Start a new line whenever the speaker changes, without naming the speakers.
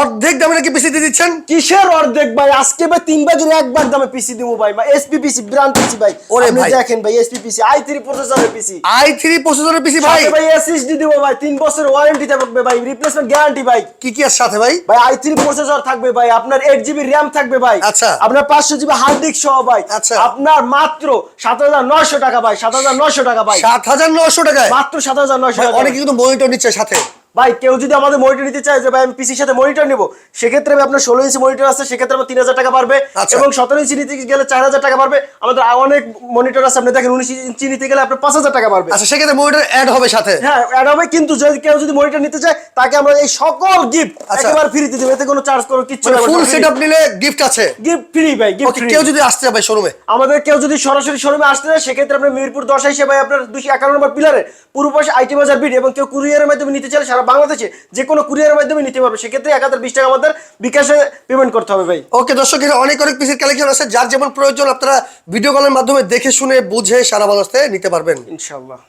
অর্ধেক দামে নাকি পিসি দিয়ে দিচ্ছেন?
কিসের অর্ধেক ভাই? আজকে ভাই 3 ভাগের 1 ভাগ দামে পিসি দিব ভাই। এসপি পিসি ব্র্যান্ড পিসি ভাই।
ওরে
আপনি
ভাই।
দেখেন ভাই এসপি পিসি i3 প্রসেসরের পিসি।
i3 প্রসেসরের পিসি ভাই।
সাথে ভাই এসএসডি দিব ভাই, 3 বছর ওয়ারেন্টি থাকবে ভাই, রিপ্লেসমেন্ট গ্যারান্টি ভাই।
কি কি আছে সাথে ভাই?
ভাই i3 প্রসেসর থাকবে ভাই, আপনার 8GB RAM থাকবে ভাই,
আচ্ছা।
আপনার 500GB হার্ড ডিস্ক সহ ভাই,
আচ্ছা।
আপনার মাত্র 7900 টাকা ভাই, 7900 টাকা ভাই,
7900 টাকায়
মাত্র 7900
ভাই।
টাকা।
অনেকে কিন্তু মনিটর নিচ্ছে সাথে।
ভাই কেউ যদি আমাদের মনিটর নিতে চায় যে ভাই আমি পিসির সাথে মনিটর নিব, সেক্ষেত্রে আমি আপনার 16 ইঞ্চি মনিটর আছে, সেক্ষেত্রে আমার 3000 টাকা পারবে।
আচ্ছা।
এবং 17 ইঞ্চি নিতে গেলে 4000 টাকা পারবে। আমাদের অনেক মনিটর আছে, আপনি দেখেন 19 ইঞ্চি নিতে গেলে আপনার 5000 টাকা পারবে।
আচ্ছা, সেক্ষেত্রে মনিটর অ্যাড হবে সাথে।
হ্যাঁ অ্যাড হবে, কিন্তু যদি কেউ যদি মনিটর নিতে চায় তাকে আমরা এই সকল গিফট
আচ্ছা।
একেবারে ফ্রিতে দেব, এতে কোনো চার্জ কোনো কিছু
মানে
না।
ফুল সেটআপ নিলে গিফট আছে।
গিফট ফ্রি ভাই, গিফট
ওকে,
ফ্রি।
কেউ যদি আসতে যাবে শোরুমে,
আমাদের কেউ যদি সরাসরি শোরুমে আসতে চায়, সেক্ষেত্রে আপনার মিরপুর 10 এসে ভাই আপনার 251 নম্বর পিলারে পূর্ব পাশে আইটি বাজার বিড। এবং কেউ কুরিয়ারের মাধ্যমে নিতে চাইলে সারা বাংলাদেশে যে কোনো কুরিয়ারের মাধ্যমে নিতে পারবে, সেক্ষেত্রে 1020 টাকা আমাদের বিকাশে পেমেন্ট করতে হবে ভাই।
ওকে দর্শক, এখানে অনেক অনেক পিসির কালেকশন আছে, যার যেমন প্রয়োজন আপনারা ভিডিও কলের মাধ্যমে দেখে শুনে বুঝে সারা বাংলাদেশে নিতে পারবেন
ইনশাআল্লাহ।